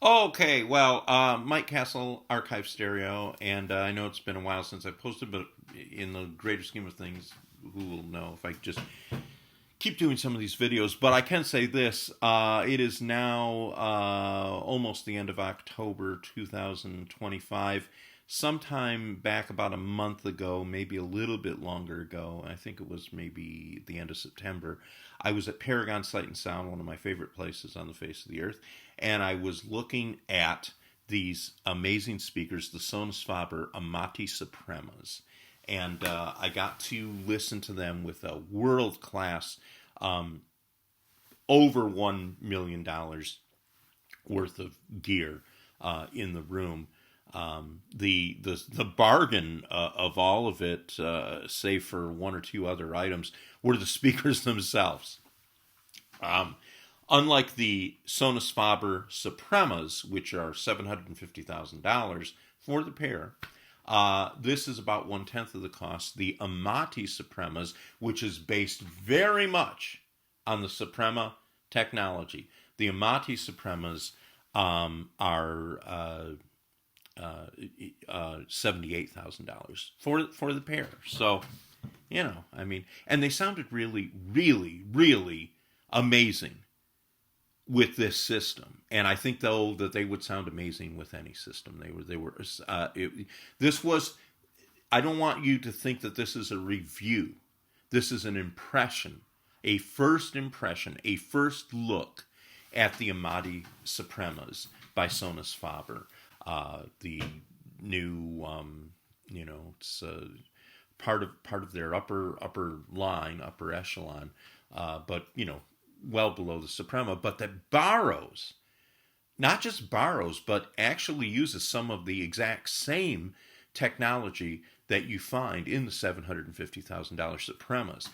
Okay, well, Mike Castle, Archive Stereo, and I know it's been a while since I posted, but in the greater scheme of things, who will know if I just keep doing some of these videos? But I can say this: it is now almost the end of October 2025. Sometime back about a month ago, maybe a little bit longer ago, I think it was maybe the end of September, I was at Paragon Sight and Sound, one of my favorite places on the face of the earth, and I was looking at these amazing speakers, the Sonus Faber Amati Supremas. And I got to listen to them with a world class, um, over $1 million worth of gear in the room. The bargain of all of it, save for one or two other items, were the speakers themselves. Um, Unlike the Sonus Faber Supremas, which are $750,000 for the pair, this is about one tenth of the cost. The Amati Supremas, which is based very much on the Suprema technology, the Amati Supremas are $78,000 for the pair. So, I mean, and they sounded really, really, really amazing with this system. And I think though that they would sound amazing with any system. This was. I don't want you to think that this is a review. This is an impression, impression, a first look at the Amati Supremas by Sonus Faber. The new, it's part of their upper line, upper echelon, but well below the Suprema, but that borrows, not just borrows, but actually uses some of the exact same technology that you find in the $750,000 Supremas.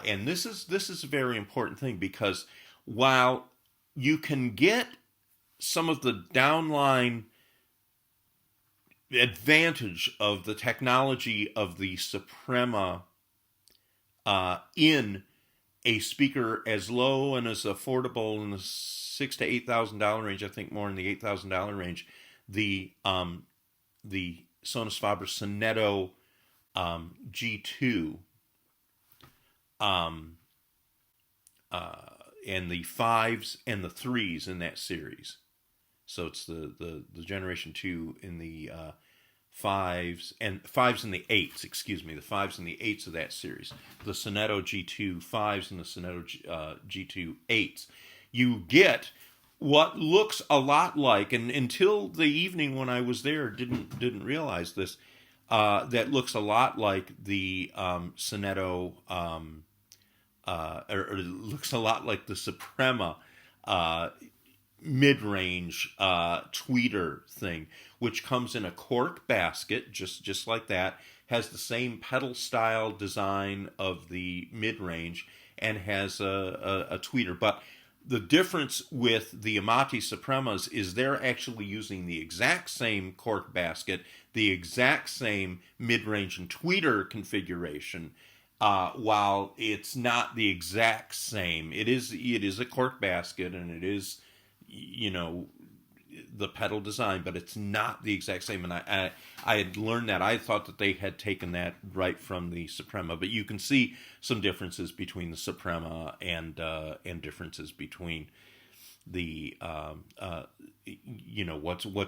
And this is a very important thing because while you can get some of the downline advantage of the technology of the Suprema in a speaker as low and as affordable in the $6,000 to $8,000 range, I think more in the $8,000 range, the Sonus Faber Sonetto G2, um, and the fives and the threes in that series. So it's the generation two in the fives and the eights. Excuse me, the fives and the eights of that series. The Sonetto G2 fives and the Sonetto G2 eights. You get what looks a lot like, and until the evening when I was there, didn't realize this. That looks a lot like the Sonetto, or it looks a lot like the Suprema mid-range tweeter thing, which comes in a cork basket, just like that, has the same pedal style design of the mid-range, and has a tweeter. But the difference with the Amati Supremas is they're actually using the exact same cork basket, the exact same mid-range and tweeter configuration, while it's not the exact same. It is a cork basket, and it is, you know, the pedal design, but it's not the exact same. And I had learned that. I thought that they had taken that right from the Suprema, but you can see some differences between the Suprema and differences between the what's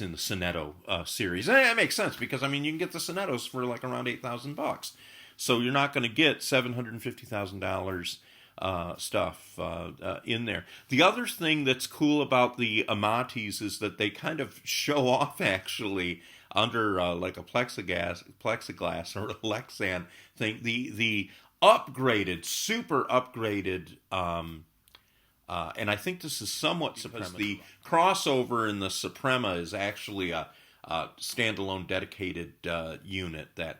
in the Sonetto series. And that makes sense because I mean you can get the Sonettos for like around $8,000, so you're not going to get $750,000 stuff in there. The other thing that's cool about the Amatis is that they kind of show off actually under like a plexiglass or a Lexan thing. The upgraded, super upgraded. And I think this is somewhat because the crossover in the Suprema is actually a standalone dedicated unit that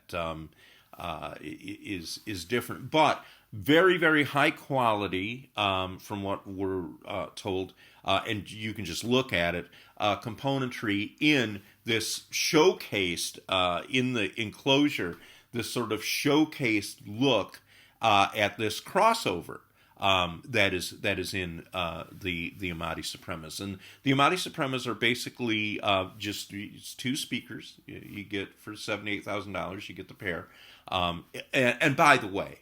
is different, but very very high quality from what we're told, and you can just look at it. Componentry in this showcased in the enclosure, this sort of showcased look at this crossover. that is in the Amati Supremas. And the Amati Supremas are basically just two speakers. You get for $78,000. You get the pair. And by the way,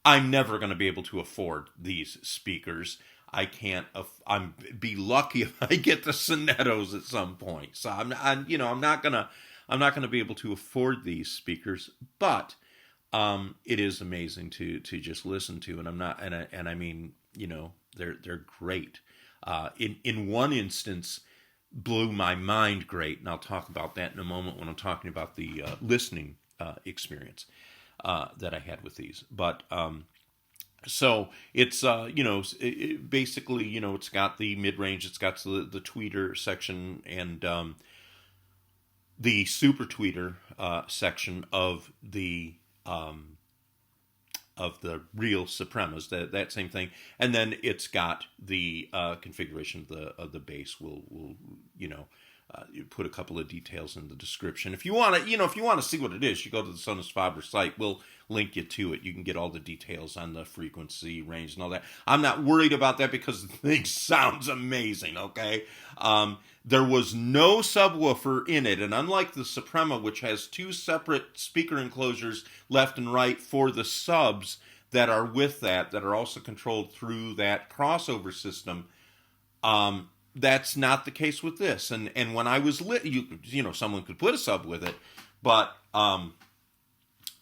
I'm never going to be able to afford these speakers. I can't. I'm be lucky if I get the Sonettos at some point. So I'm not gonna be able to afford these speakers, but it is amazing to just listen to, and I mean, they're great. In one instance, blew my mind great, and I'll talk about that in a moment when I'm talking about the listening experience that I had with these. But so it's basically it's got the mid range, it's got the tweeter section, and the super tweeter section of the real Supremas, that same thing, and then it's got the configuration of the bass. Will you put a couple of details in the description. If you want to see what it is, you go to the Sonus Faber site. We'll link you to it. You can get all the details on the frequency range and all that. I'm not worried about that because the thing sounds amazing, okay? There was no subwoofer in it, and unlike the Suprema, which has two separate speaker enclosures left and right for the subs that are with that are also controlled through that crossover system, that's not the case with this. And when I was someone could put a sub with it, but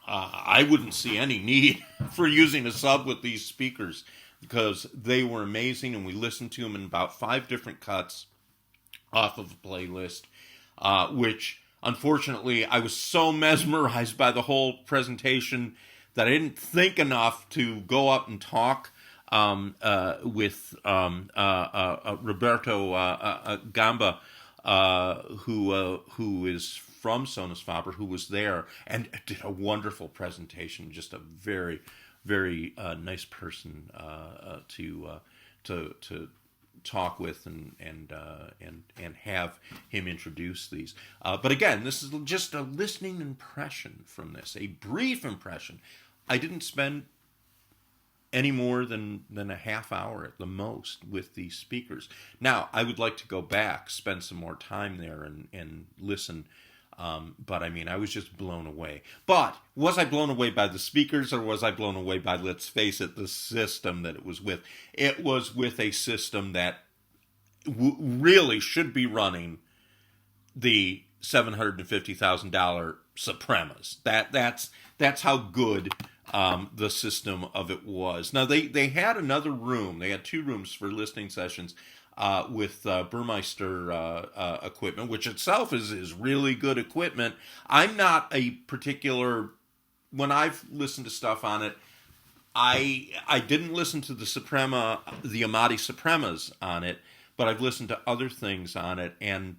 I wouldn't see any need for using a sub with these speakers because they were amazing, and we listened to them in about 5 different cuts off of a playlist, which unfortunately I was so mesmerized by the whole presentation that I didn't think enough to go up and talk with Roberto Gamba, who is from Sonus Faber, who was there and did a wonderful presentation. Just a very, very nice person to talk with and have him introduce these. But again, this is just a listening impression from this, a brief impression. I didn't spend any more than a half hour at the most with these speakers. Now, I would like to go back, spend some more time there and listen. But I mean, I was just blown away. But was I blown away by the speakers, or was I blown away by, let's face it, the system that it was with? It was with a system that really should be running the $750,000 Supremas. That's how good the system of it was. Now they had another room. They had 2 rooms for listening sessions with Burmeister equipment, which itself is really good equipment. I'm not a particular, when I've listened to stuff on it, I didn't listen to the Amati Supremas on it, but I've listened to other things on it, and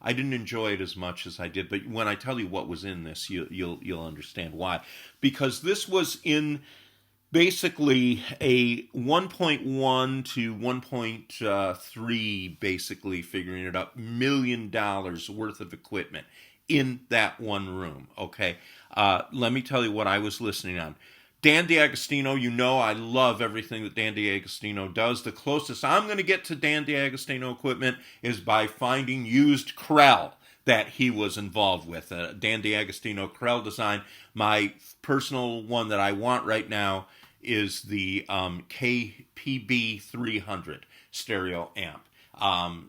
I didn't enjoy it as much as I did. But when I tell you what was in this, you'll understand why. Because this was in basically a 1.1 to 1.3, basically figuring it up, $1 million worth of equipment in that one room. Okay, let me tell you what I was listening on. Dan D'Agostino, I love everything that Dan D'Agostino does. The closest I'm going to get to Dan D'Agostino equipment is by finding used Krell that he was involved with. Dan D'Agostino Krell design. My personal one that I want right now is the KPB 300 stereo amp,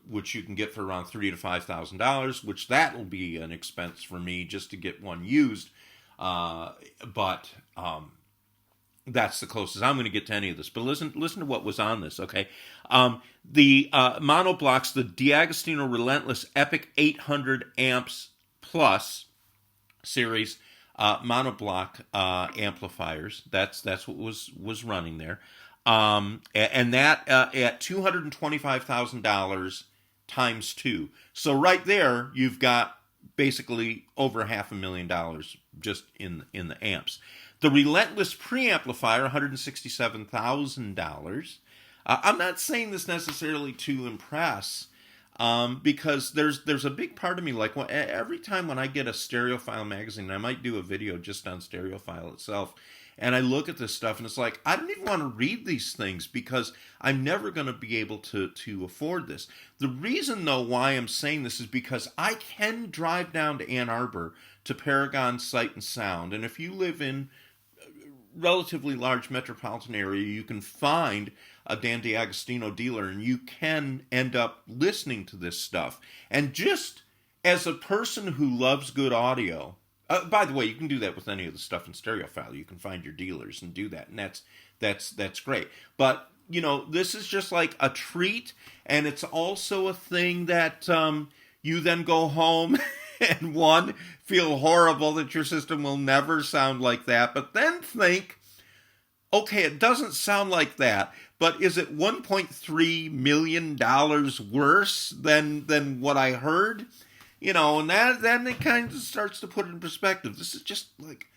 which you can get for around $3,000 to $5,000, which that will be an expense for me just to get one used. But that's the closest I'm going to get to any of this. But listen to what was on this, okay? The monoblocks, the D'Agostino Relentless Epic 800 amps plus series monoblock amplifiers. That's what was running there, and that at $225,000 times 2. So right there, you've got basically over $500,000 just in the amps. The Relentless preamplifier, $167,000. I'm not saying this necessarily to impress because there's a big part of me, like every time when I get a Stereophile magazine, I might do a video just on Stereophile itself, and I look at this stuff and it's like, I don't even want to read these things because I'm never going to be able to afford this. The reason, though, why I'm saying this is because I can drive down to Ann Arbor to Paragon Sight and Sound, and if you live in relatively large metropolitan area, you can find a Dan DiAgostino dealer and you can end up listening to this stuff. And just as a person who loves good audio, by the way, you can do that with any of the stuff in Stereophile. You can find your dealers and do that, and that's great. But this is just like a treat, and it's also a thing that you then go home and feel horrible that your system will never sound like that, but then think, okay, it doesn't sound like that, but is it $1.3 million worse than what I heard? And then it kind of starts to put it in perspective. This is just like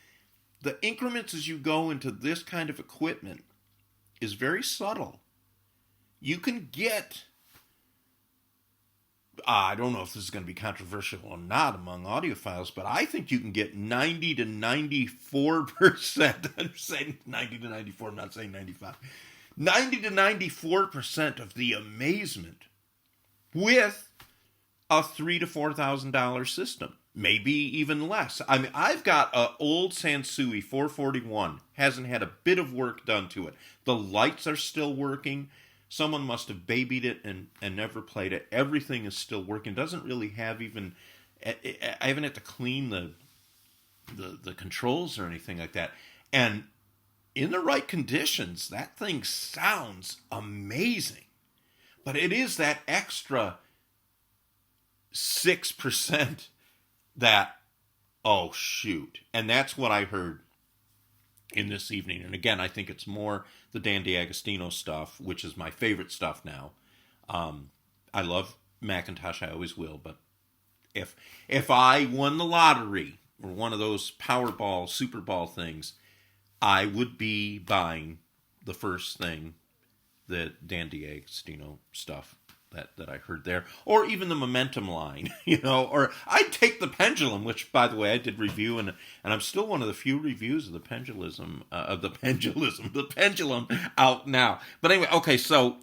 the increments as you go into this kind of equipment is very subtle. You can get, I don't know if this is going to be controversial or not among audiophiles, but I think you can get 90 to 94%. I'm saying 90 to 94, I'm not saying 95. 90 to 94% of the amazement with a $3,000 to $4,000 system, maybe even less. I mean, I've got an old Sansui 441, hasn't had a bit of work done to it. The lights are still working. Someone must have babied it and never played it. Everything is still working. Doesn't really have even, I haven't had to clean the controls or anything like that. And in the right conditions, that thing sounds amazing. But it is that extra 6% that, oh shoot. And that's what I heard in this evening. And again, I think it's more the Dan DiAgostino stuff, which is my favorite stuff now. I love Macintosh, I always will, but if I won the lottery or one of those Powerball, Super Ball things, I would be buying the first thing, the Dan DiAgostino stuff that I heard there, or even the Momentum line, or I'd take the Pendulum, which, by the way, I did review, and I'm still one of the few reviews of the Pendulum out now. But anyway, okay, so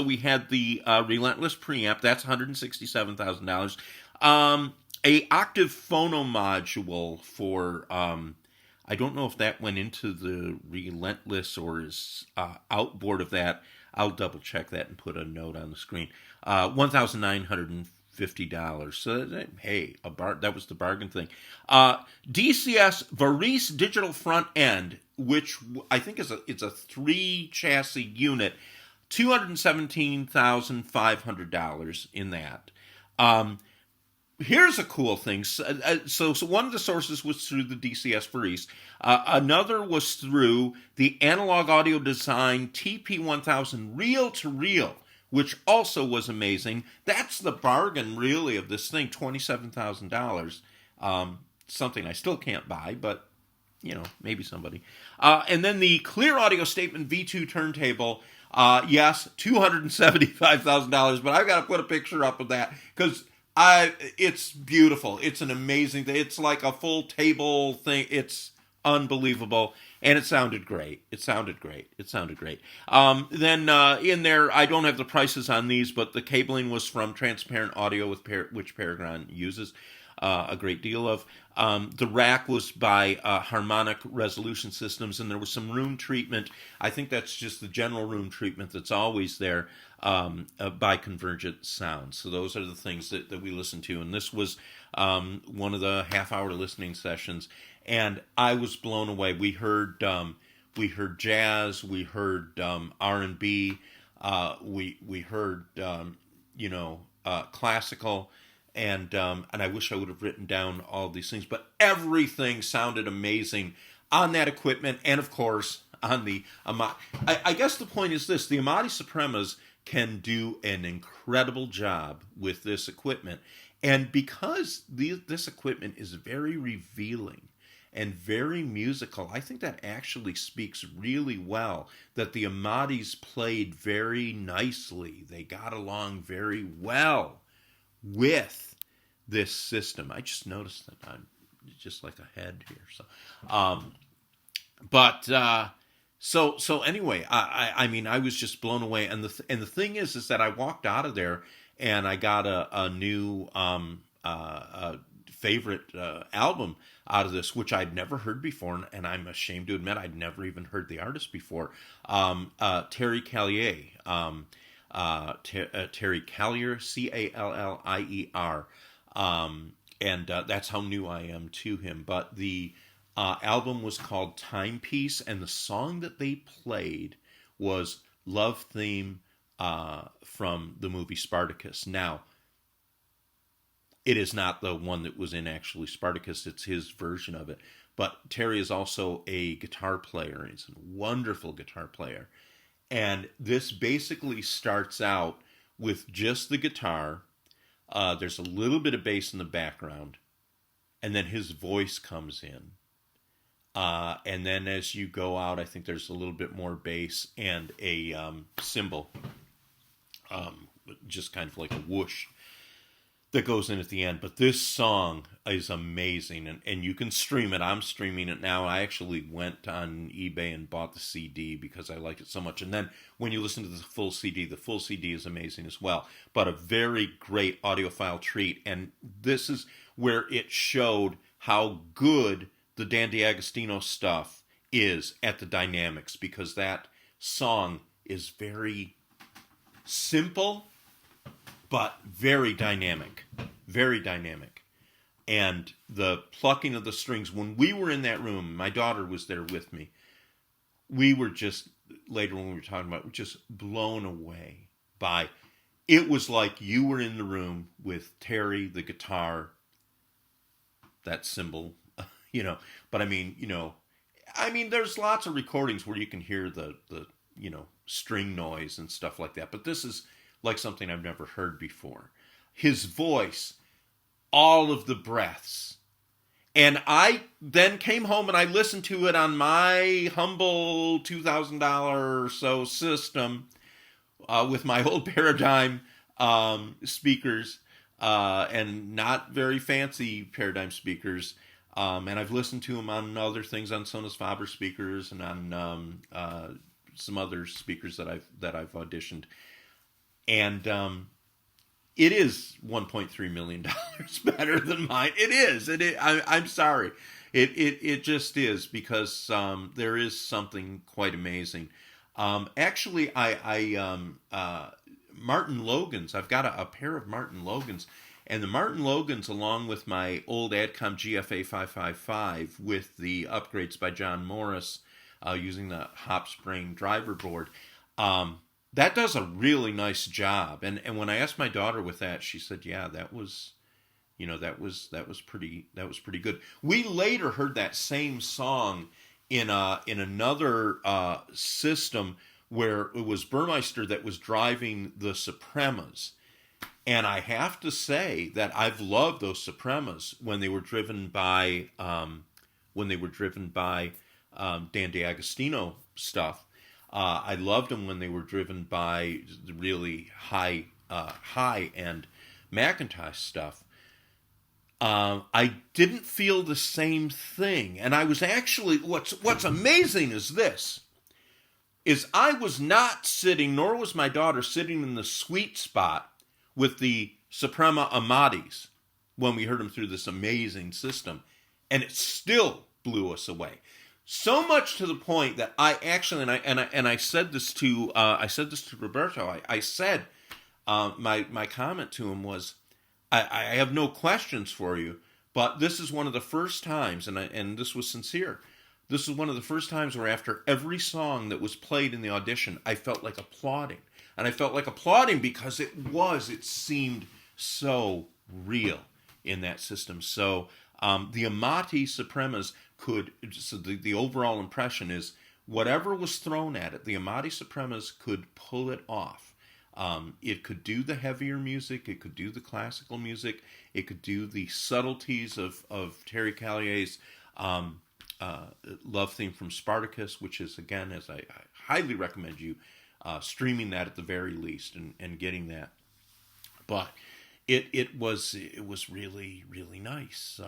we had the Relentless preamp, that's $167,000. A octave phono module for, I don't know if that went into the Relentless or is outboard of that. I'll double check that and put a note on the screen. $1,950. So hey, that was the bargain thing. DCS Varice digital front end, which I think it's a 3 chassis unit, $217,500 in that. Here's a cool thing. So one of the sources was through the DCS Varice. Another was through the Analog Audio Design TP1000 reel-to-reel, which also was amazing. That's the bargain, really, of this thing, $27,000. Something I still can't buy, but, maybe somebody. And then the Clear Audio Statement V2 turntable, yes, $275,000, but I've got to put a picture up of that, because it's beautiful. It's an amazing thing. It's like a full table thing. It's unbelievable. And it sounded great. Then in there, I don't have the prices on these, but the cabling was from Transparent Audio, which Paragon uses a great deal of. The rack was by Harmonic Resolution Systems, and there was some room treatment. I think that's just the general room treatment that's always there by Convergent Sound. So those are the things that we listen to. And this was one of the half-hour listening sessions, and I was blown away. We heard jazz, we heard R&B, we heard classical. And I wish I would have written down all these things, but everything sounded amazing on that equipment, and of course on the Amati. I guess the point is this: the Amati Supremas can do an incredible job with this equipment, and because this equipment is very revealing and very musical, I think that actually speaks really well that the Amatis played very nicely. They got along very well with this system. I just noticed that I'm just like a head here. So anyway, I mean, I was just blown away. And the thing is that I walked out of there and I got a new favorite album out of this, which I'd never heard before, and I'm ashamed to admit I'd never even heard the artist before. Terry Callier, Terry Callier, Callier, and that's how new I am to him. But the album was called Timepiece, and the song that they played was Love Theme from the movie Spartacus. Now, it is not the one that was in actually Spartacus. It's his version of it. But Terry is also a guitar player. He's a wonderful guitar player. And this basically starts out with just the guitar. There's a little bit of bass in the background. And then his voice comes in. And then as you go out, I think there's a little bit more bass and a cymbal. Just kind of like a whoosh that goes in at the end. But this song is amazing, and you can stream it. I'm streaming it now. I actually went on eBay and bought the CD because I liked it so much. And then when you listen to the full CD is amazing as well. But a very great audiophile treat, and this is where it showed how good the Dan DiAgostino stuff is at the dynamics, because that song is very simple but very dynamic, very dynamic. And the plucking of the strings, when we were in that room, my daughter was there with me, we were just, later when we were talking about it, just blown away by, it was like you were in the room with Terry, the guitar, that cymbal, but I mean, there's lots of recordings where you can hear the string noise and stuff like that, but this is like something I've never heard before. His voice, all of the breaths. And I then came home and I listened to it on my humble $2,000 or so system with my old Paradigm speakers and not very fancy Paradigm speakers. And I've listened to them on other things, on Sonus Faber speakers and on some other speakers that I've auditioned. And it is $1.3 million better than mine. It is. I'm sorry. It just is, because there is something quite amazing. Actually, Martin Logan's. I've got a pair of Martin Logan's, and the Martin Logan's, along with my old Adcom GFA 555 with the upgrades by John Morris, using the Hopspring driver board. That does a really nice job. And when I asked my daughter with that, she said, yeah, that was pretty good. We later heard that same song in another system where it was Burmeister that was driving the Supremas. And I have to say that I've loved those Supremas when they were driven by Dan DiAgostino stuff. I loved them when they were driven by the really high-end Macintosh stuff. I didn't feel the same thing. And I was actually, what's amazing is I was not sitting, nor was my daughter, sitting in the sweet spot with the Suprema Amatis when we heard them through this amazing system. And it still blew us away. So much to the point that I actually, and I said this to Roberto. I said my comment to him was, I have no questions for you, but this is one of the first times, and this was sincere. This is one of the first times where after every song that was played in the audition, I felt like applauding, and I felt like applauding because it seemed so real in that system. So the Amati Supremas so the overall impression is whatever was thrown at it, the Amati Supremas could pull it off. It could do the heavier music, it could do the classical music, it could do the subtleties of Terry Callier's love theme from Spartacus, which is, again, as I highly recommend you streaming that at the very least and getting that. But it was really really nice,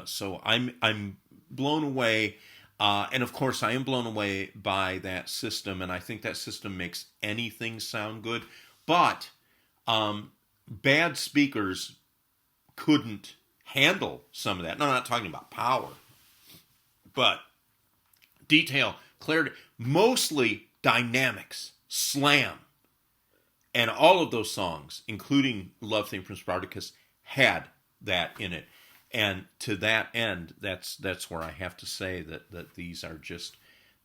so I'm blown away, and of course I am blown away by that system, and I think that system makes anything sound good, but bad speakers couldn't handle some of that. No, I'm not talking about power, but detail, clarity, mostly dynamics, slam. And all of those songs, including Love Theme from Spartacus, had that in it. And to that end, that's where I have to say that these are just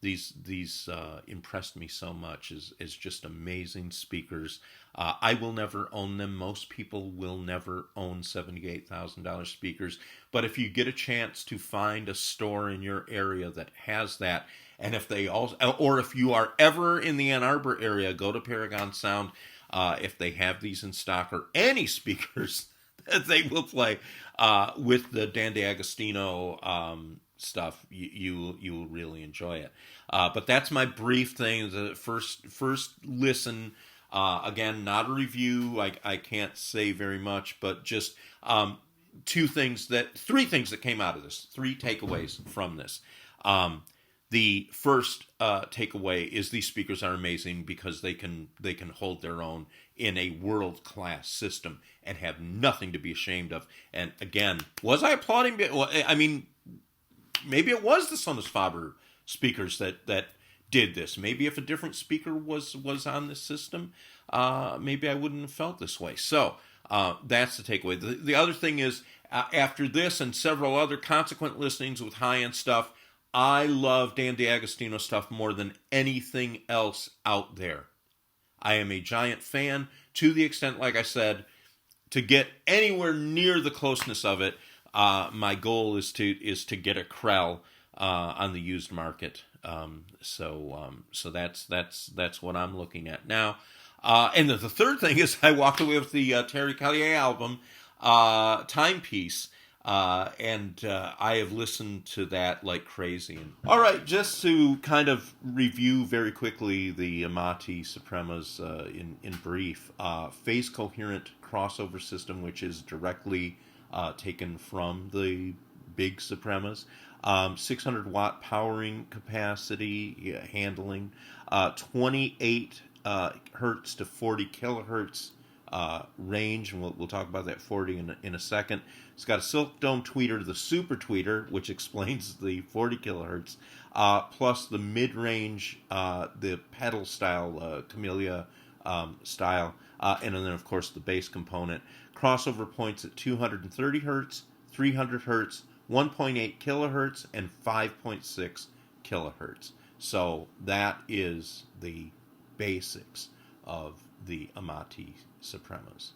these impressed me so much as just amazing speakers. I will never own them. Most people will never own $78,000 speakers. But if you get a chance to find a store in your area that has that, and if they also, or if you are ever in the Ann Arbor area, go to Paragon Sound. If they have these in stock, or any speakers that they will play with the Dan D'Agostino stuff, you will really enjoy it. But that's my brief thing. The first listen. Again, not a review. I can't say very much, but just three things that came out of this. 3 takeaways from this. The first takeaway is these speakers are amazing because they can hold their own in a world-class system and have nothing to be ashamed of. And again, was I applauding? I mean, maybe it was the Sonus Faber speakers that did this. Maybe if a different speaker was on this system, maybe I wouldn't have felt this way. So that's the takeaway. The other thing is, after this and several other consequent listenings with high-end stuff, I love Dan D'Agostino stuff more than anything else out there. I am a giant fan to the extent, like I said, to get anywhere near the closeness of it. My goal is to get a Krell on the used market. So that's what I'm looking at now. And the third thing is I walked away with the Terry Callier album, Timepiece. And I have listened to that like crazy. All right, just to kind of review very quickly the Amati Supremas in brief. Phase coherent crossover system, which is directly taken from the big Supremas. 600 watt powering capacity, handling, 28 hertz to 40 kilohertz range, and we'll talk about that 40 in a second. It's got a Silk Dome tweeter, the Super Tweeter, which explains the 40 kilohertz, plus the mid-range, the pedal style, Camellia style, and then of course the bass component. Crossover points at 230 hertz, 300 hertz, 1.8 kilohertz, and 5.6 kilohertz. So that is the basics of the Amati Supremas.